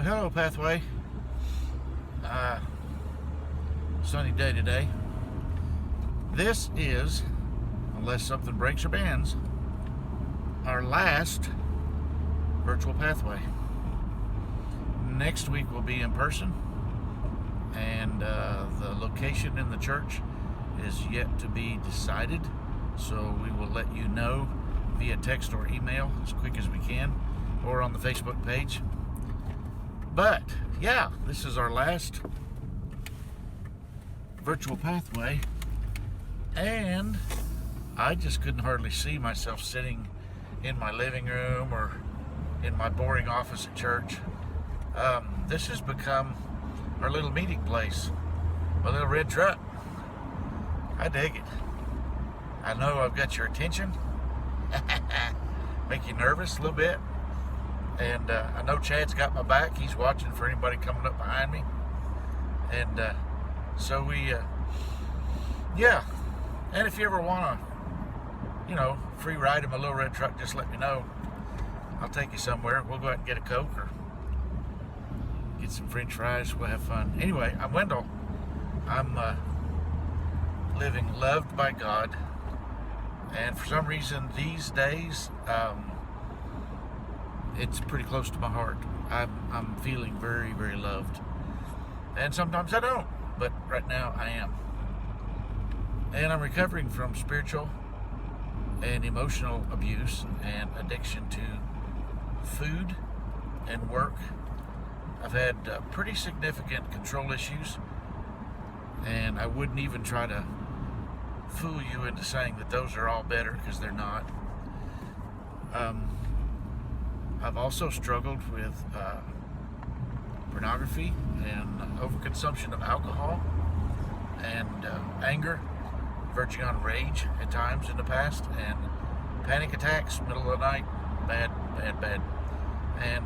Well, hello, Pathway. Sunny day today. This is, unless something breaks or bends, our last virtual Pathway. Next week will be in person, and the location in the church is yet to be decided, so we will let you know via text or email as quick as we can, or on the Facebook page. But yeah, this is our last virtual Pathway, and I just couldn't hardly see myself sitting in my living room or in my boring office at church. This has become our little meeting place, my little red truck. I dig it. I know I've got your attention. Make you nervous a little bit. And I know Chad's got my back. He's watching for anybody coming up behind me. And so we, yeah. And if you ever want to, free ride in my little red truck, just let me know. I'll take you somewhere. We'll go out and get a Coke or get some French fries. We'll have fun. Anyway, I'm Wendell. I'm living loved by God. And for some reason these days, it's pretty close to my heart. I'm feeling very, very loved. And sometimes I don't, but right now I am. And I'm recovering from spiritual and emotional abuse and addiction to food and work. I've had pretty significant control issues, and I wouldn't even try to fool you into saying that those are all better, because they're not. I've also struggled with pornography and overconsumption of alcohol and anger, verging on rage at times in the past, and panic attacks, middle of the night, bad, and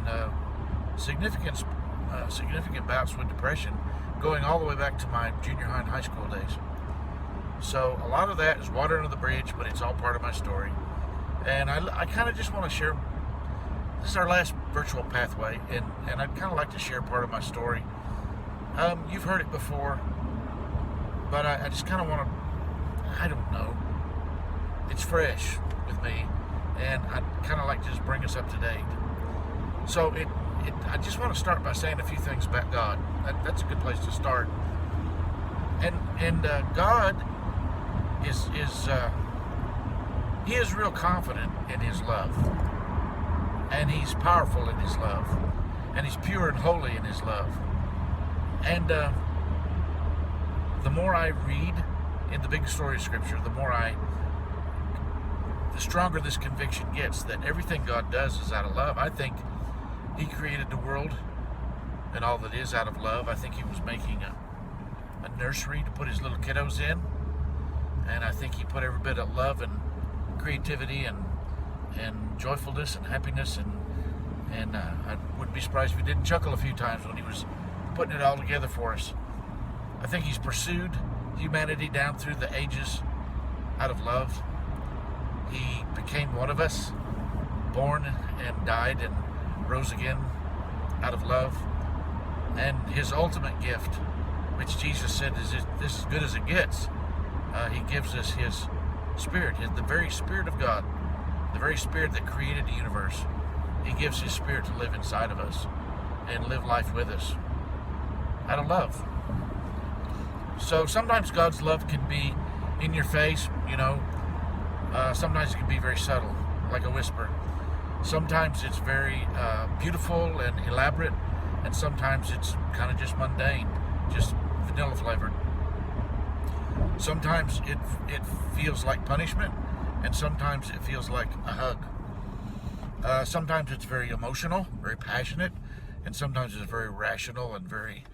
significant bouts with depression, going all the way back to my junior high and high school days. So a lot of that is water under the bridge, but it's all part of my story. And I kind of just want to share. This is our last virtual Pathway, and I'd kind of like to share part of my story. You've heard it before, but I just kind of want to, I don't know, it's fresh with me, and I'd kind of like to just bring us up to date. So I just want to start by saying a few things about God. That's a good place to start. And God He is real confident in His love. And He's powerful in His love. And He's pure and holy in His love. And the more I read in the big story of Scripture, the stronger this conviction gets that everything God does is out of love. I think He created the world and all that is out of love. I think He was making a nursery to put His little kiddos in. And I think He put every bit of love and creativity and joyfulness and happiness, and I wouldn't be surprised if He didn't chuckle a few times when He was putting it all together for us. I think He's pursued humanity down through the ages out of love. He became one of us, born and died and rose again out of love. And His ultimate gift, which Jesus said is this as good as it gets, He gives us His Spirit, the very Spirit of God, the very Spirit that created the universe. He gives His Spirit to live inside of us and live life with us out of love. So sometimes God's love can be in your face, sometimes it can be very subtle, like a whisper. Sometimes it's very beautiful and elaborate, and sometimes it's kind of just mundane, just vanilla flavored. Sometimes it feels like punishment, and sometimes it feels like a hug. Sometimes it's very emotional, very passionate, and sometimes it's very rational and very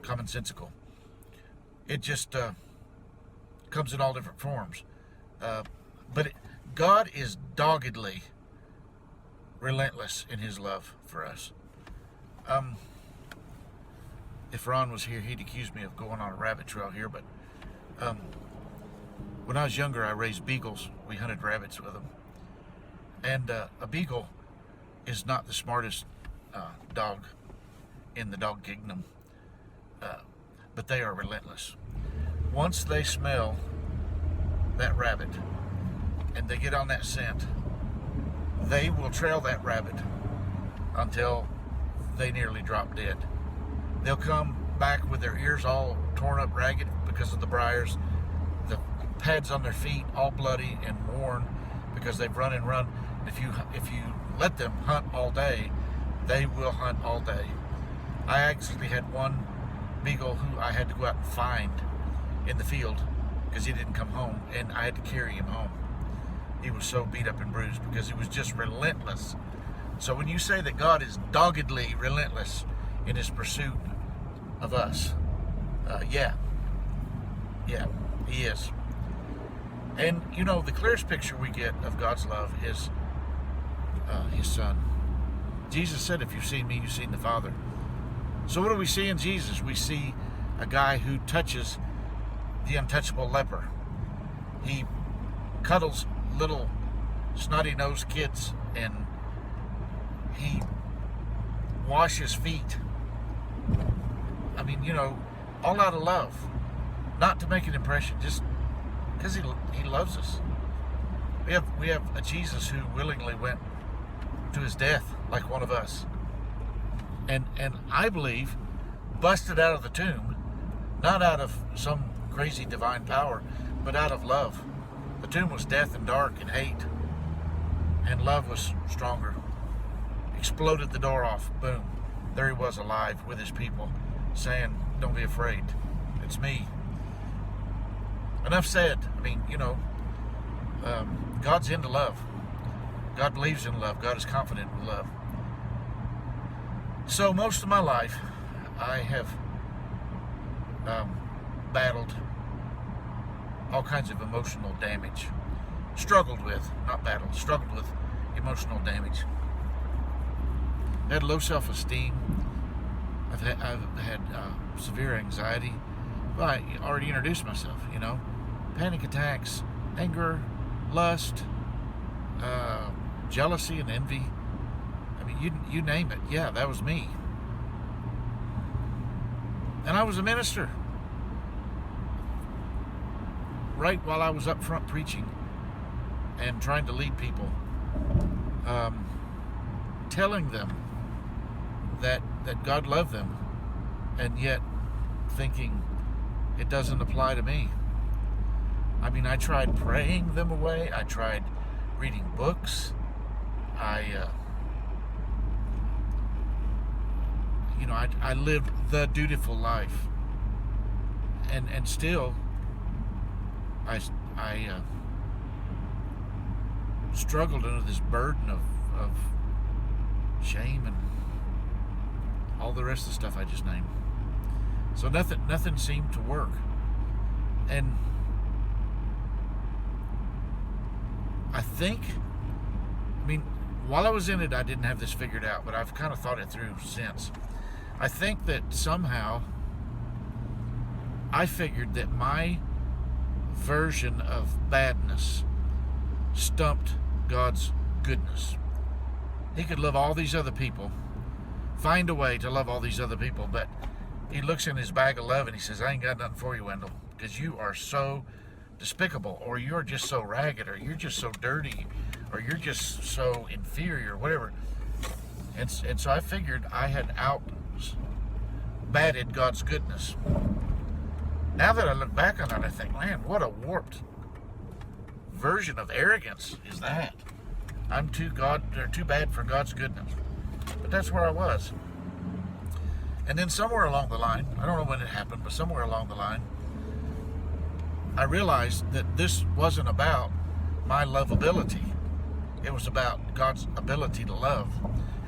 commonsensical. It just comes in all different forms. But God is doggedly relentless in His love for us. If Ron was here, he'd accuse me of going on a rabbit trail here, but when I was younger, I raised beagles. We hunted rabbits with them. And a beagle is not the smartest dog in the dog kingdom, but they are relentless. Once they smell that rabbit and they get on that scent, they will trail that rabbit until they nearly drop dead. They'll come back with their ears all torn up ragged because of the briars, the pads on their feet all bloody and worn because they've run and run. If you let them hunt all day, they will hunt all day. I actually had one beagle who I had to go out and find in the field because he didn't come home, and I had to carry him home. He was so beat up and bruised because he was just relentless. So when you say that God is doggedly relentless in his pursuit of us, yeah, he is. And you know, the clearest picture we get of God's love is his son. Jesus said, if you've seen me, you've seen the Father. So what do we see in Jesus? We see a guy who touches the untouchable leper. He cuddles little snotty-nosed kids, and he washes feet. I mean, you know, all out of love. Not to make an impression, just because he loves us. We have a Jesus who willingly went to his death like one of us. And I believe busted out of the tomb, not out of some crazy divine power, but out of love. The tomb was death and dark and hate, and love was stronger. Exploded the door off, boom. There he was, alive with his people, saying, don't be afraid, it's me. Enough said. I mean, you know, God's into love. God believes in love. God is confident in love. So most of my life, I have battled all kinds of emotional damage. Struggled with emotional damage. I had low self-esteem. I've had severe anxiety. Well, I already introduced myself, you know. Panic attacks, anger, lust, jealousy and envy. I mean, you name it. Yeah, that was me. And I was a minister. Right while I was up front preaching and trying to lead people, telling them that God loved them, and yet thinking it doesn't apply to me. I mean, I tried praying them away. I tried reading books. I lived the dutiful life, and still I struggled under this burden of shame and all the rest of the stuff I just named. So nothing seemed to work. And I mean, while I was in it, I didn't have this figured out, but I've kind of thought it through since. I think that somehow I figured that my version of badness stumped God's goodness. He could love all these other people, find a way to love all these other people, but he looks in his bag of love and he says, I ain't got nothing for you, Wendell, because you are so despicable, or you're just so ragged, or you're just so dirty, or you're just so inferior, whatever. And so I figured I had out-batted God's goodness. Now that I look back on it, I think, man, what a warped version of arrogance is that. I'm too bad for God's goodness. But that's where I was. And then somewhere along the line, I don't know when it happened, but somewhere along the line, I realized that this wasn't about my lovability. It was about God's ability to love.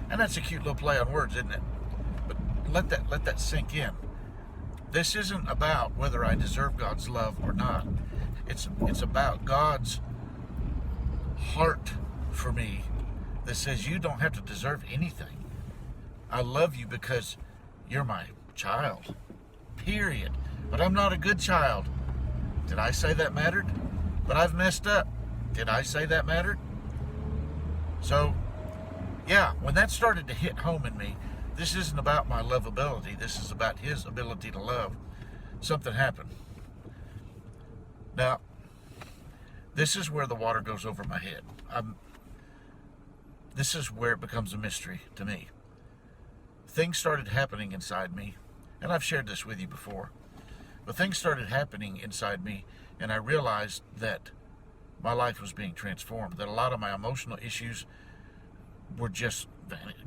And that's a cute little play on words, isn't it? But let that sink in. This isn't about whether I deserve God's love or not. It's about God's heart for me that says you don't have to deserve anything. I love you because you're my child. Period. But I'm not a good child. Did I say that mattered? But I've messed up. Did I say that mattered? So, yeah, when that started to hit home in me, this isn't about my lovability. This is about his ability to love. Something happened. Now, this is where the water goes over my head. This is where it becomes a mystery to me. Things started happening inside me, and I've shared this with you before, but things started happening inside me, and I realized that my life was being transformed, that a lot of my emotional issues were just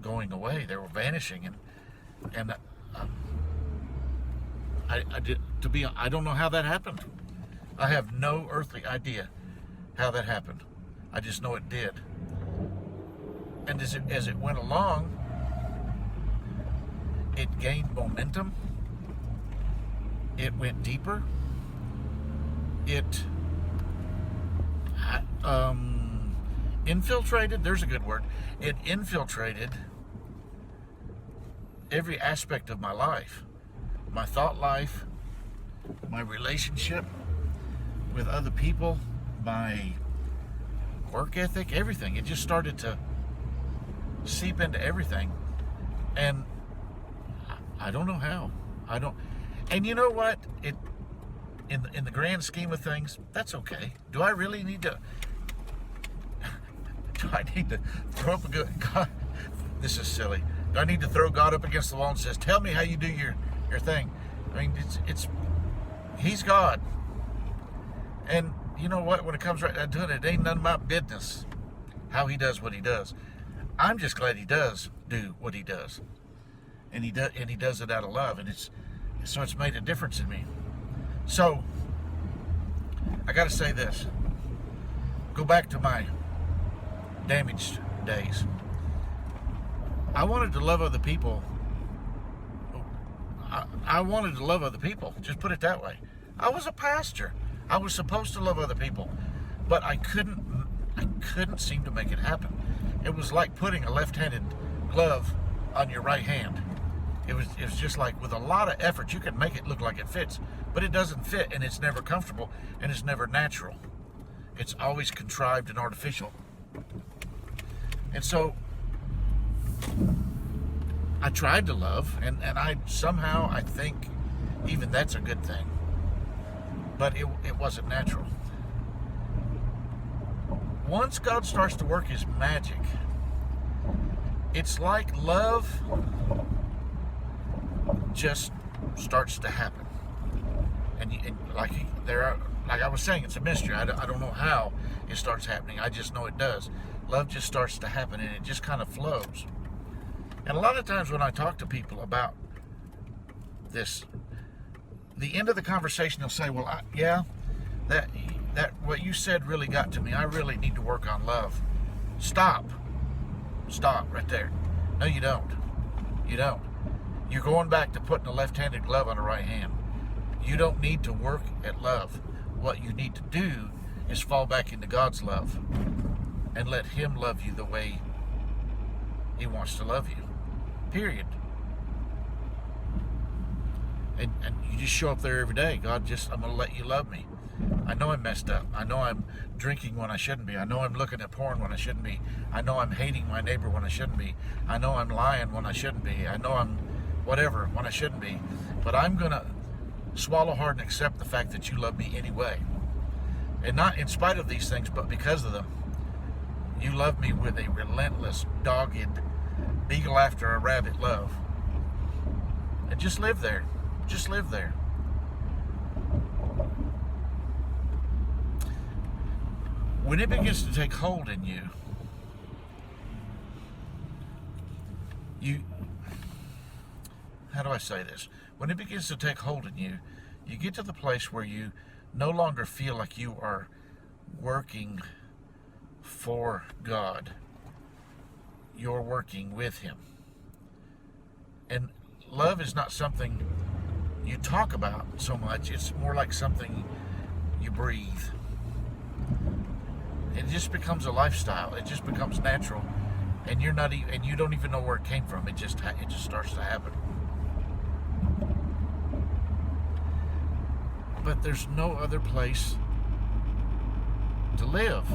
going away. They were vanishing, and I don't know how that happened. I have no earthly idea how that happened. I just know it did. And as it went along, it gained momentum. It went deeper. It infiltrated, there's a good word. It infiltrated every aspect of my life. My thought life, my relationship with other people, my work ethic, everything. It just started to seep into everything. And I don't know how. And you know what? In the grand scheme of things, that's okay. Do I really need to? Do I need to throw up a good God? This is silly. Do I need to throw God up against the wall and says, "Tell me how you do your thing"? I mean, He's God, and you know what? When it comes right down to it, it ain't none of my business how He does what He does. I'm just glad He does do what He does, and He does it out of love, and it's made a difference in me. So I got to say this. Go back to my damaged days. I wanted to love other people. I wanted to love other people. Just put it that way. I was a pastor. I was supposed to love other people, but I couldn't seem to make it happen. It was like putting a left-handed glove on your right hand. It was just like with a lot of effort you can make it look like it fits, but it doesn't fit, and it's never comfortable, and it's never natural. It's always contrived and artificial. And so I tried to love, and I somehow, I think even that's a good thing, but it wasn't natural. Once God starts to work His magic, it's like love just starts to happen. And like I was saying, it's a mystery. I don't know how it starts happening. I just know it does. Love just starts to happen, and it just kind of flows. And a lot of times when I talk to people about this, the end of the conversation, they'll say, "Well, that what you said really got to me. I really need to work on love." Stop right there. No, you don't. You're going back to putting a left-handed glove on the right hand. You don't need to work at love. What you need to do is fall back into God's love and let Him love you the way He wants to love you. Period. And you just show up there every day. God, I'm going to let you love me. I know I'm messed up. I know I'm drinking when I shouldn't be. I know I'm looking at porn when I shouldn't be. I know I'm hating my neighbor when I shouldn't be. I know I'm lying when I shouldn't be. I know I'm whatever when I shouldn't be. But I'm going to swallow hard and accept the fact that you love me anyway. And not in spite of these things, but because of them. You love me with a relentless, dogged, beagle after a rabbit love. And just live there. Just live there. When it begins to take hold in you, how do I say this? When it begins to take hold in you, you get to the place where you no longer feel like you are working for God. You're working with Him. And love is not something you talk about so much. It's more like something you breathe. It just becomes a lifestyle. It just becomes natural, and you don't even know where it came from. It just starts to happen. But there's no other place to live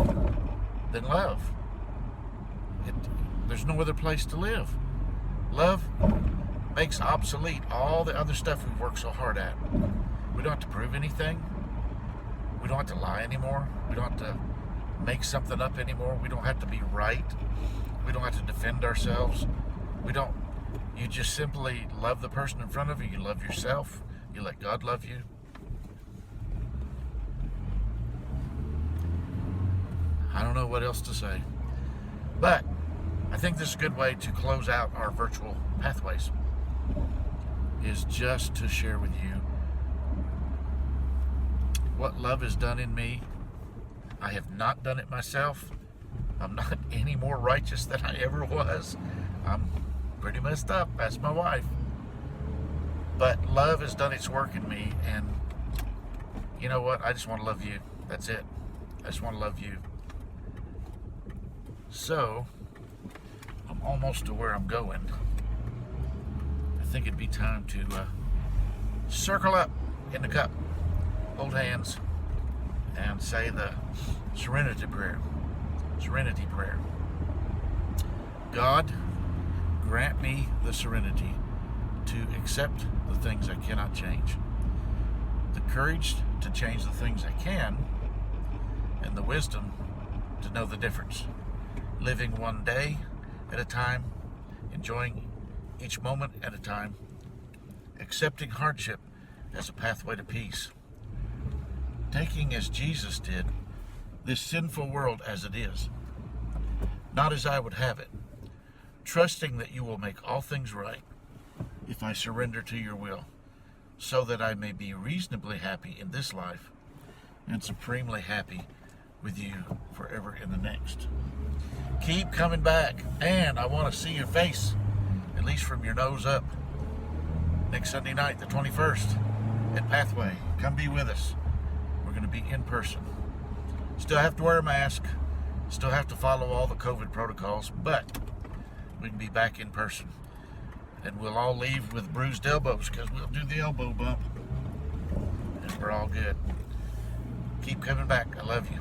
than love. There's no other place to live. Love makes obsolete all the other stuff we've worked so hard at. We don't have to prove anything. We don't have to lie anymore. We don't have to make something up anymore. We don't have to be right. We don't have to defend ourselves. You just simply love the person in front of you. You love yourself. You let God love you. I don't know what else to say. But I think this is a good way to close out our virtual pathways, is just to share with you what love has done in me. I have not done it myself. I'm not any more righteous than I ever was. I'm pretty messed up. That's my wife. But love has done its work in me, and you know what? I just want to love you. That's it. I just want to love you. So, I'm almost to where I'm going. I think it'd be time to circle up in the cup, hold hands, and say the serenity prayer. Serenity prayer. God, grant me the serenity to accept the things I cannot change, the courage to change the things I can, and the wisdom to know the difference. Living one day at a time, enjoying each moment at a time, accepting hardship as a pathway to peace, taking as Jesus did this sinful world as it is, not as I would have it, trusting that you will make all things right if I surrender to your will, so that I may be reasonably happy in this life and supremely happy with you forever in the next. Keep coming back, and I want to see your face, at least from your nose up, next Sunday night, the 21st, at Pathway. Come be with us. We're going to be in person. Still have to wear a mask, still have to follow all the COVID protocols, but we can be back in person. And we'll all leave with bruised elbows, because we'll do the elbow bump, and we're all good. Keep coming back. I love you.